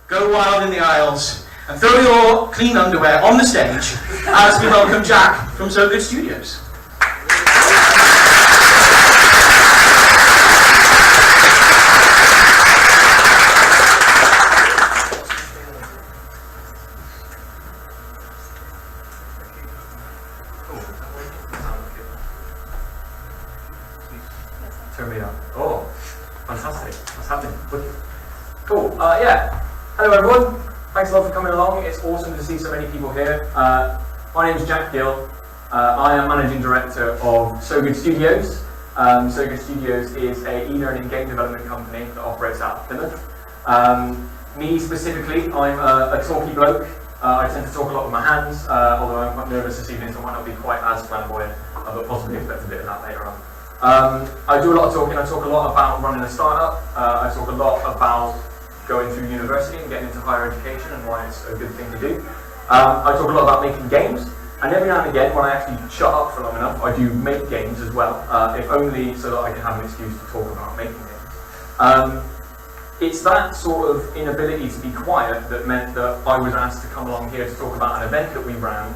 go wild in the aisles, and throw your clean underwear on the stage as we welcome Jack from So Good Studios. Turn me on. Oh, fantastic. What's happening? Cool. Yeah. Hello, everyone. Thanks a lot for coming along. It's awesome to see so many people here. My name is Jack Gill. I am Managing Director of So Good Studios. So Good Studios is an e-learning game development company that operates out of Plymouth. Me specifically, I'm a talky bloke. I tend to talk a lot with my hands, although I'm quite nervous this evening, so I might not be quite as flamboyant, but possibly expect a bit of that later on. I do a lot of talking. I talk a lot about running a startup. I talk a lot about going through university and getting into higher education and why it's a good thing to do. I talk a lot about making games, and every now and again, when I actually shut up for long enough, I do make games as well, if only so that I can have an excuse to talk about making games. It's that sort of inability to be quiet that meant that I was asked to come along here to talk about an event that we ran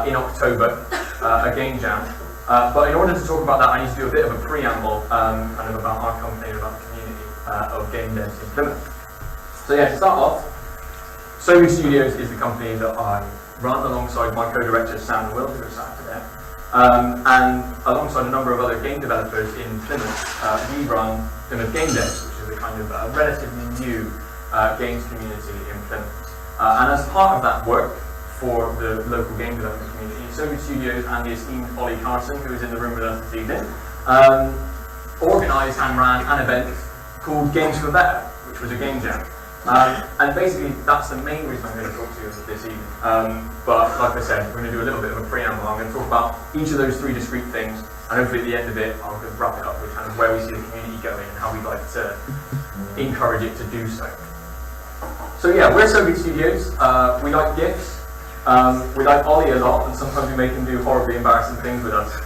in October, a game jam. But in order to talk about that, I need to do a bit of a preamble kind of about our company and about the community of game devs in Plymouth. So yeah, to start off, So Good Studios is the company that I run alongside my co-directors Sam and Will, who are sat today, and alongside a number of other game developers in Plymouth. We run Plymouth Game Devs, which is a kind of relatively new games community in Plymouth. And as part of that work for the local game development community, So Good Studios and the esteemed Ollie Carson, who is in the room with us this evening, organised and ran an event called Games for Better, which was a game jam. And basically, that's the main reason I'm going to talk to you this evening. But like I said, we're going to do a little bit of a preamble. I'm going to talk about each of those three discrete things, and hopefully at the end of it, I'll just wrap it up with kind of where we see the community going and how we'd like to encourage it to do so. So yeah, we're So Good Studios. We like GIFs. We like Ollie a lot, and sometimes we make him do horribly embarrassing things with us.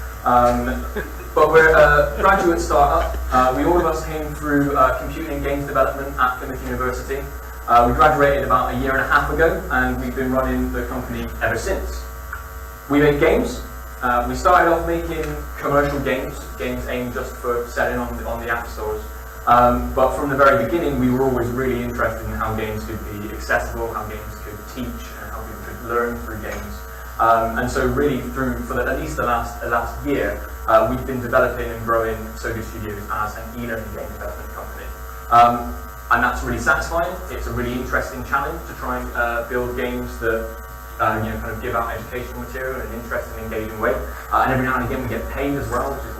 But we're a graduate startup. All of us came through computing and games development at Plymouth University. We graduated about a year and a half ago, and we've been running the company ever since. We make games. We started off making commercial games aimed just for selling on the app stores. But from the very beginning, we were always really interested in how games could be accessible, how games could teach, and how people could learn through games. And so really for at least the last year, we've been developing and growing So Good Studios as an e-learning game development company. And that's really satisfying. It's a really interesting challenge to try and build games that kind of give out educational material in an interesting, engaging way. And every now and again we get paid as well, which is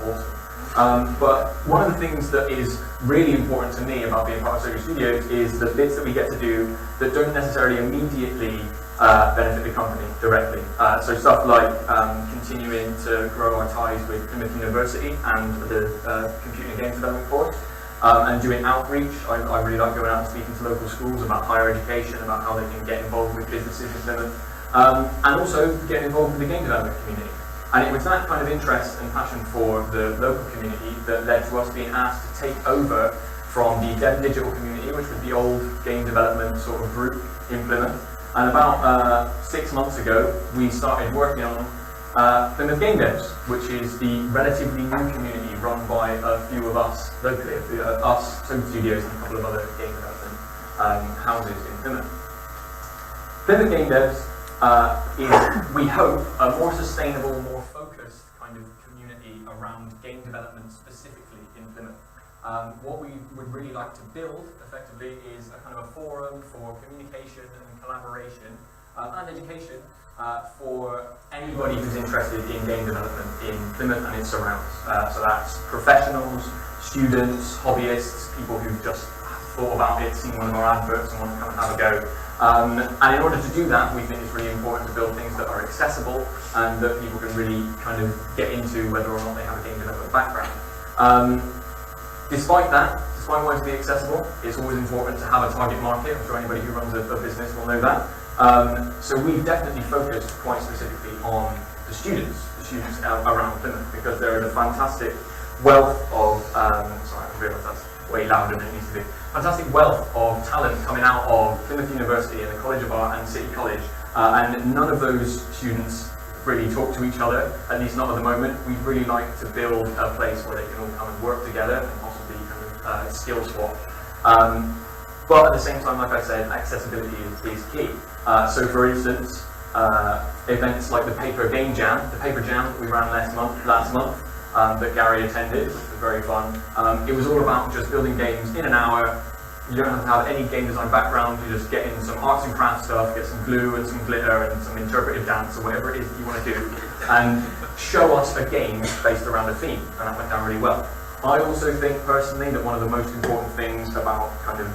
awesome. But one of the things that is really important to me about being part of So Good Studios is the bits that we get to do that don't necessarily immediately benefit the company directly. So stuff like continuing to grow our ties with Plymouth University and the computing and games development course, and doing outreach. I really like going out and speaking to local schools about higher education, about how they can get involved with businesses in Plymouth, and also getting involved with the game development community. And it was that kind of interest and passion for the local community that led to us being asked to take over from the Dev Digital community, which was the old game development sort of group in Plymouth. And about 6 months ago, we started working on Plymouth Game Devs, which is the relatively new community run by a few of us locally, us, So Good Studios, and a couple of other game development houses in Plymouth. Plymouth Game Devs is, we hope, a more sustainable, more focused kind of community around game development specifically in Plymouth. What we would really like to build, effectively, is a kind of a forum for communication and collaboration and education for anybody who's interested in game development in Plymouth and its surrounds. So that's professionals, students, hobbyists, people who've just thought about it, seen one of our adverts and want to come and have a go. And in order to do that, we think it's really important to build things that are accessible and that people can really kind of get into whether or not they have a game development background. Despite wanting to be accessible, it's always important to have a target market. I'm sure anybody who runs a business will know that. So we've definitely focused quite specifically on the students around Plymouth, because there is a fantastic wealth of, sorry, I'm realised that's way louder than it needs to be. Fantastic wealth of talent coming out of Plymouth University and the College of Art and City College, and none of those students really talk to each other, at least not at the moment. We'd really like to build a place where they can all come and work together and possibly kind of skill swap. But at the same time, like I said, accessibility is key. So for instance, events like the Paper Game Jam, the Paper Jam that we ran last month, that Gary attended, which was very fun. It was all about just building games in an hour. You don't have to have any game design background, you just get in some arts and crafts stuff, get some glue and some glitter and some interpretive dance or whatever it is that you want to do, and show us a game based around a theme, and that went down really well. I also think personally that one of the most important things about kind of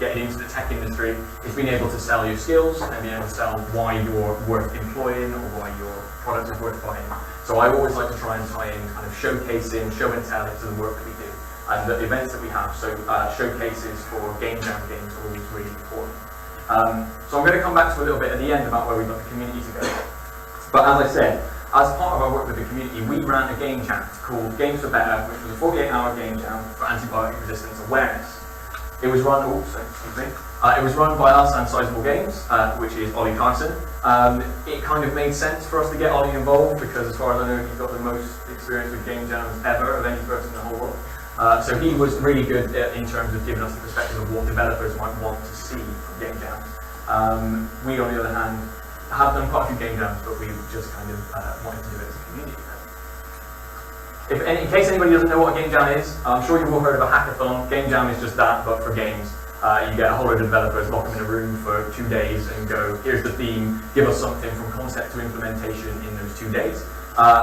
getting into the tech industry is being able to sell your skills and being able to sell why you're worth employing or why your product is worth buying. So I always like to try and tie in kind of showcasing, show and tell into the work that we do and the events that we have. So showcases for game jam games are always really important. So I'm going to come back to a little bit at the end about where we'd like the community to go. But as I said, as part of our work with the community, we ran a game jam called Games for Better, which was a 48-hour game jam for antibiotic resistance awareness. It was run, it was run by us and Sizable Games, which is Ollie Carson. It kind of made sense for us to get Ollie involved because, as far as I know, he's got the most experience with game jams ever of any person in the whole world. So he was really good in terms of giving us the perspective of what developers might want to see from game jams. We, on the other hand, have done quite a few game jams, but we just kind of wanted to do it as a community. In case anybody doesn't know what a game jam is, I'm sure you've all heard of a hackathon. Game jam is just that, but for games. You get a whole load of developers, lock them in a room for 2 days and go, here's the theme, give us something from concept to implementation in those 2 days.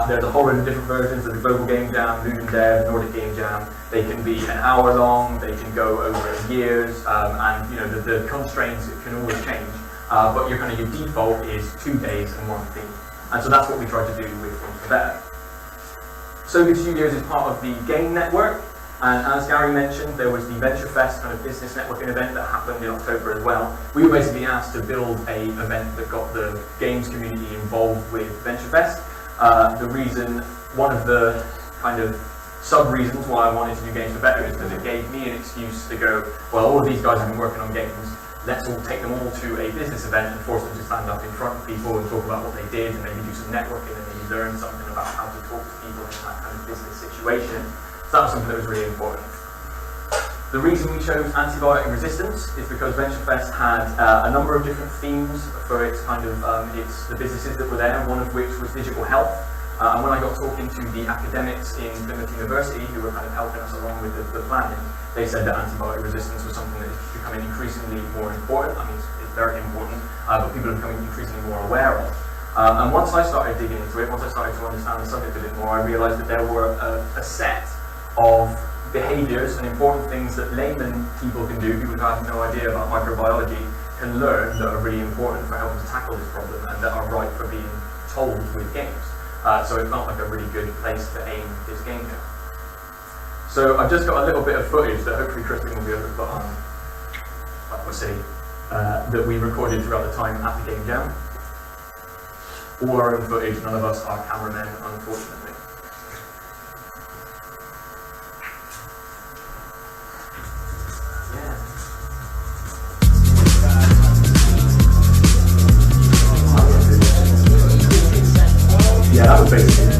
There's a whole load of different versions of the Global Game Jam, Luton Dev, Nordic Game Jam. They can be an hour long, they can go over years, and you know the constraints can always change. But your default is 2 days and 1 theme. And so that's what we try to do with Games for Better. So Good Studios is part of the Game Network, and as Gary mentioned, there was the Venture Fest kind of business networking event that happened in October as well. We were basically asked to build an event that got the games community involved with Venture Fest. One of the kind of sub-reasons why I wanted to do Games for Better is because it gave me an excuse to go, well, all of these guys have been working on games, let's all take them all to a business event and force them to stand up in front of people and talk about what they did and maybe do some networking and maybe learn something about how to talk to people in that kind of business situation. So that was something that was really important. The reason we chose antibiotic resistance is because VentureFest had a number of different themes for its the businesses that were there, one of which was digital health. And when I got talking to the academics in Plymouth University who were kind of helping us along with the planning, they said that antibiotic resistance was something that is becoming increasingly more important. I mean, it's very important, but people are becoming increasingly more aware of. And once I started digging into it, once I started to understand the subject a bit more, I realised that there were a set of behaviours and important things that layman people can do, people who have no idea about microbiology, can learn that are really important for helping to tackle this problem and that are right for being told with games. So it felt like a really good place to aim this game jam. So I've just got a little bit of footage that hopefully Kristen will be able to put on, that we recorded throughout the time at the game jam. All our own footage, none of us are cameramen, unfortunately. Yeah, that was basically it.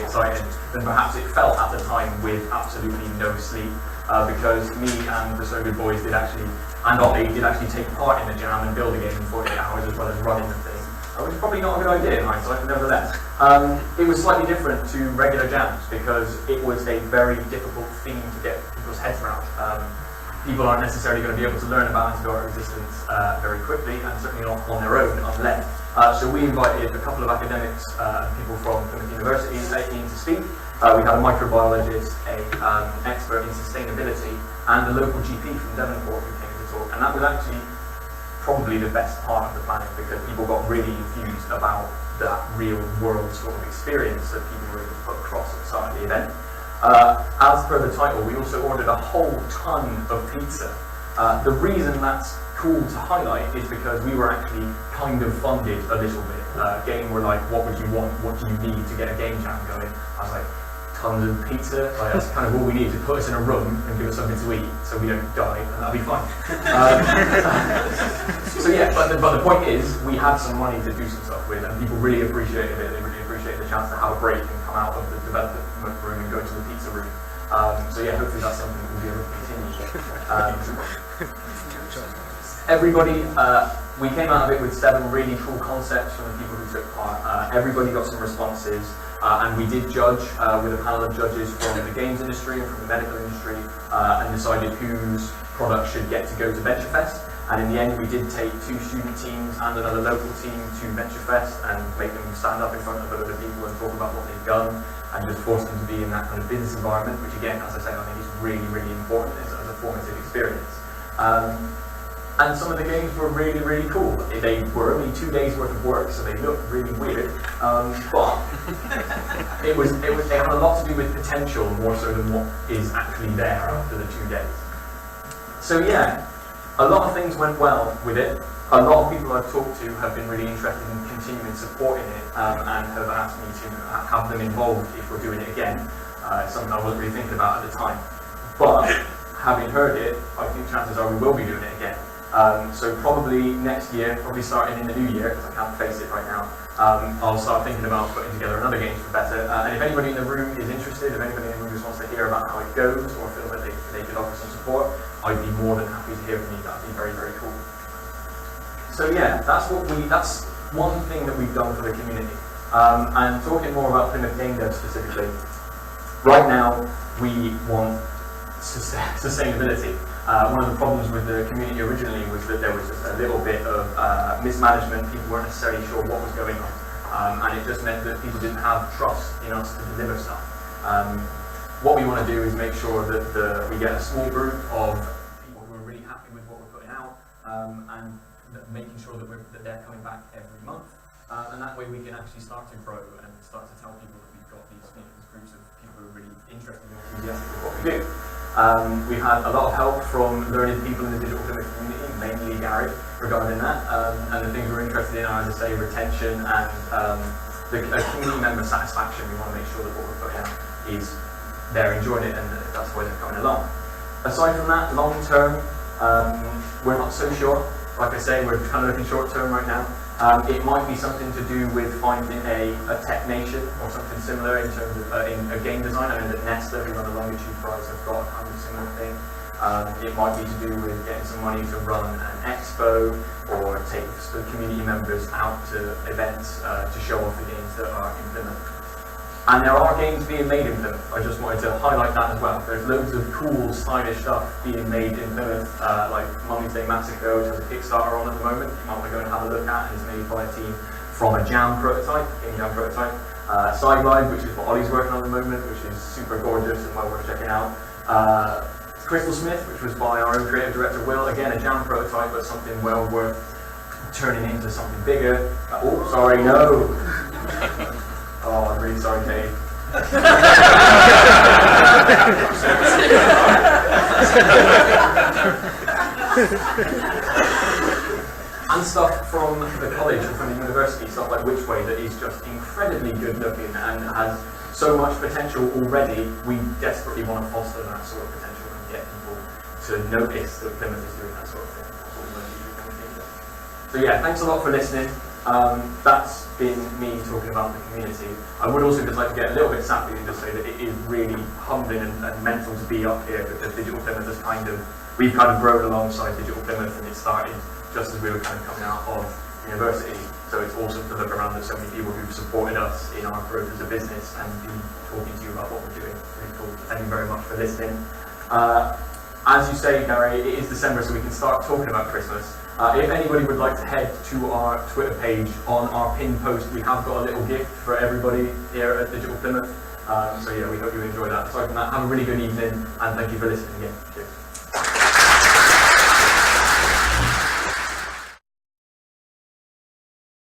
exciting than perhaps it felt at the time, with absolutely no sleep, because me and the So Good boys did actually, and Ollie did actually take part in the jam and build a game in 48 hours as well as running the thing, which is probably not a good idea in hindsight, but nevertheless. It was slightly different to regular jams because it was a very difficult theme to get people's heads around. People aren't necessarily going to be able to learn about antidote resistance very quickly, and certainly not on their own, unless. So we invited a couple of academics and people from Plymouth University in to speak. We had a microbiologist, an expert in sustainability, and a local GP from Devonport who came to talk. And that was actually probably the best part of the planning, because people got really enthused about that real world sort of experience that people were able to put across at the start of the event. As per the title, we also ordered a whole ton of pizza. The reason that's cool to highlight is because we were actually kind of funded a little bit. Game were like, what would you want? What do you need to get a game jam going? I was like, tons of pizza. Like, that's kind of all we need, to put us in a room and give us something to eat so we don't die, and that'll be fine. So yeah, but the point is, we had some money to do some stuff with, and people really appreciated it. They really appreciated the chance to have a break and come out of the development room and go to the pizza room. So yeah, hopefully that's something that we'll be able to continue. Everybody, we came out of it with 7 really cool concepts from the people who took part. Everybody got some responses, and we did judge with a panel of judges from the games industry and from the medical industry, and decided whose product should get to go to VentureFest. And in the end, we did take 2 student teams and another local team to VentureFest and make them stand up in front of other people and talk about what they've done, and just force them to be in that kind of business environment, which again, as I say, I think is really, really important as a formative experience. And some of the games were really, really cool. They were only 2 days worth of work, so they looked really weird. But it had a lot to do with potential more so than what is actually there after the 2 days. So yeah, a lot of things went well with it. A lot of people I've talked to have been really interested in continuing supporting it, and have asked me to have them involved if we're doing it again. Something I wasn't really thinking about at the time. But having heard it, I think chances are we will be doing it again. So probably next year, probably starting in the new year, because I can't face it right now, I'll start thinking about putting together another Games for Better. And if anybody in the room is interested, if anybody in the room just wants to hear about how it goes, or feel that they could offer some support, I'd be more than happy to hear from you. That'd be very, very cool. So yeah, that's one thing that we've done for the community. And talking more about Plymouth Game Dev specifically, right now we want sustainability. One of the problems with the community originally was that there was just a little bit of mismanagement. People weren't necessarily sure what was going on, and it just meant that people didn't have trust in us to deliver stuff. What we want to do is make sure that we get a small group of people who are really happy with what we're putting out, and making sure that they're coming back every month, and that way we can actually start to grow and start to tell people that we've got these groups of people who are really interested and enthusiastic with what we do. We've had a lot of help from learned people in the digital Plymouth community, mainly Gary, regarding that, and the things we're interested in are, as I say, retention and the community member satisfaction. We want to make sure that what we're putting out is they're enjoying it, and that's why they're coming along. Aside from that, long term, we're not so sure. Like I say, we're kind of looking short term right now. It might be something to do with finding a tech nation or something similar in terms of in a game design. I know that Nesta, who run the Longitude Prize, have got a kind of similar thing. It might be to do with getting some money to run an expo, or take the community members out to events to show off the games that are in Plymouth. And there are games being made in Plymouth. I just wanted to highlight that as well. There's loads of cool, stylish stuff being made in Plymouth, like Mummy's Day Massacre, which has a Kickstarter on at the moment. You might want to go and have a look at, and it's made by a team from a Jam prototype, game Jam prototype. Sideline, which is what Ollie's working on at the moment, which is super gorgeous and well worth checking out. Crystal Smith, which was by our own creative director Will, again a Jam prototype, but something well worth turning into something bigger. Oh, sorry, no. Oh, I'm really sorry, Kate. And stuff from the college and from the university, stuff like Which Way, that is just incredibly good looking and has so much potential already. We desperately want to foster that sort of potential and get people to notice that Plymouth is doing that sort of thing. That's what we want to do. So yeah, thanks a lot for listening. That's been me talking about the community. I would also just like to get a little bit sappy and just say that it is really humbling and mental to be up here, because Digital Plymouth has we've kind of grown alongside Digital Plymouth, and it started just as we were kind of coming out of university. So it's awesome to look around at so many people who've supported us in our growth as a business and be talking to you about what we're doing. Really cool. Thank you very much for listening. As you say, Gary, it is December, so we can start talking about Christmas. If anybody would like to head to our Twitter page, on our pinned post, we have got a little gift for everybody here at Digital Plymouth. So yeah, we hope you enjoy that. Aside from that, have a really good evening, and thank you for listening again. Cheers.